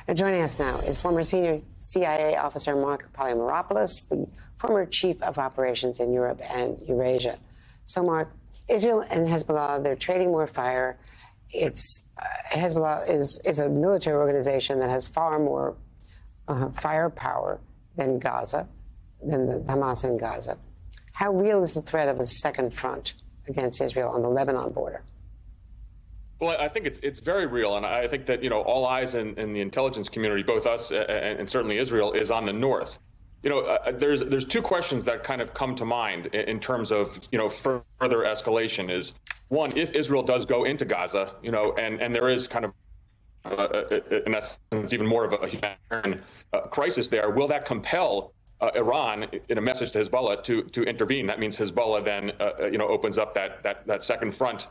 Now, joining us now is former senior CIA officer Mark Polymeropoulos, the former chief of operations in Europe and Eurasia. So, Mark, Israel and Hezbollah, they're trading more fire. Hezbollah is a military organization that has far more firepower than Gaza, than the Hamas in Gaza. How real is the threat of a second front against Israel on the Lebanon border? Well, I think it's very real, and I think that all eyes in the intelligence community, both us and certainly Israel, is on the north. There's two questions that kind of come to mind in terms of further escalation. Is one, if Israel does go into Gaza, and there is kind of in essence even more of a humanitarian crisis there, will that compel Iran in a message to Hezbollah to intervene? That means Hezbollah then opens up that second front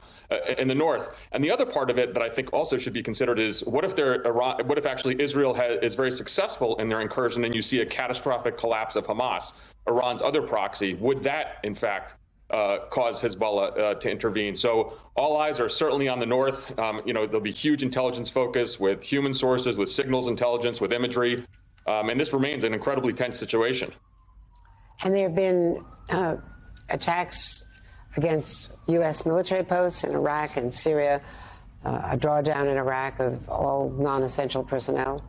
in the north. And the other part of it that I think also should be considered is what if actually Israel is very successful in their incursion and you see a catastrophic collapse of Hamas, Iran's other proxy? Would that in fact cause Hezbollah to intervene? So all eyes are certainly on the north. There'll be huge intelligence focus with human sources, with signals intelligence, with imagery. And this remains an incredibly tense situation. And there have been attacks against U.S. military posts in Iraq and Syria, a drawdown in Iraq of all non-essential personnel.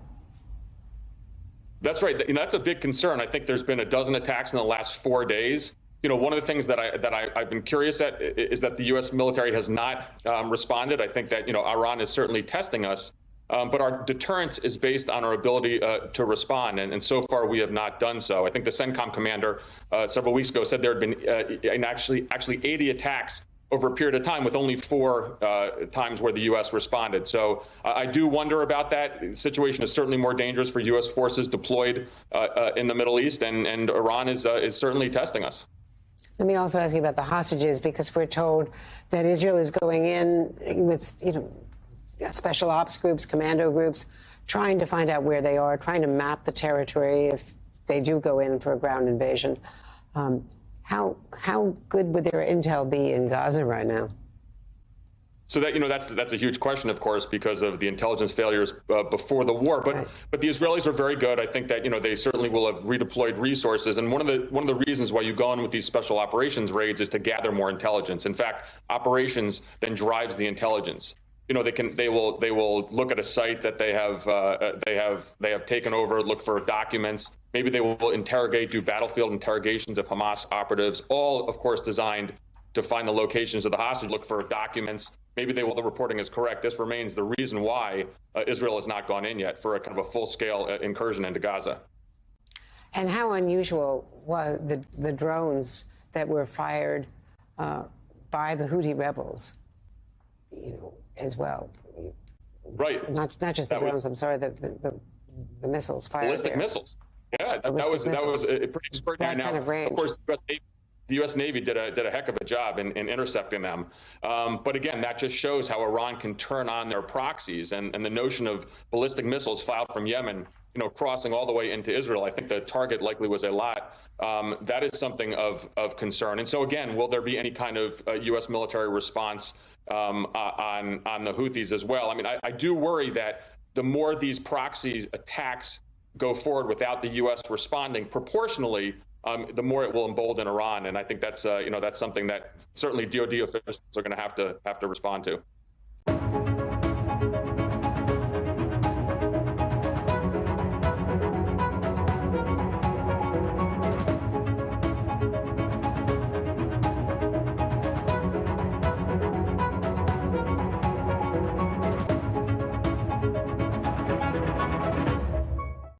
That's right. That's a big concern. I think there's been a dozen attacks in the last 4 days. One of the things that I've been curious at is that the U.S. military has not responded. I think that Iran is certainly testing us. But our deterrence is based on our ability to respond, and so far we have not done so. I think the CENTCOM commander several weeks ago said there had been actually 80 attacks over a period of time, with only 4 times where the U.S. responded. So I do wonder about that. The situation is certainly more dangerous for U.S. forces deployed in the Middle East, and Iran is certainly testing us. Let me also ask you about the hostages, because we're told that Israel is going in with, special ops groups, commando groups, trying to find out where they are, trying to map the territory if they do go in for a ground invasion. How good would their intel be in Gaza right now? So that's a huge question, of course, because of the intelligence failures before the war. But the Israelis are very good. I think that they certainly will have redeployed resources. And one of the reasons why you go on with these special operations raids is to gather more intelligence. In fact, operations then drives the intelligence. They will look at a site that they have taken over, look for documents. Maybe they will do battlefield interrogations of Hamas operatives, all of course designed to find the locations of the hostage, look for documents. Maybe the reporting is correct. This remains the reason why Israel has not gone in yet for a kind of a full-scale incursion into Gaza. And how unusual was the drones that were fired by the Houthi rebels, as well? Right. Not just the drones. I'm sorry, the missiles fired. Ballistic missiles. Yeah, that was a pretty extraordinary. That kind of range. Of course, the U.S. Navy did a heck of a job in intercepting them. But again, that just shows how Iran can turn on their proxies, and the notion of ballistic missiles fired from Yemen, crossing all the way into Israel. I think the target likely was Eilat. That is something of concern. And so again, will there be any kind of U.S. military response on the Houthis as well? I mean, I do worry that the more these proxies attacks go forward without the U.S. responding proportionally, the more it will embolden Iran. And I think that's something that certainly DoD officials are going to have to respond to.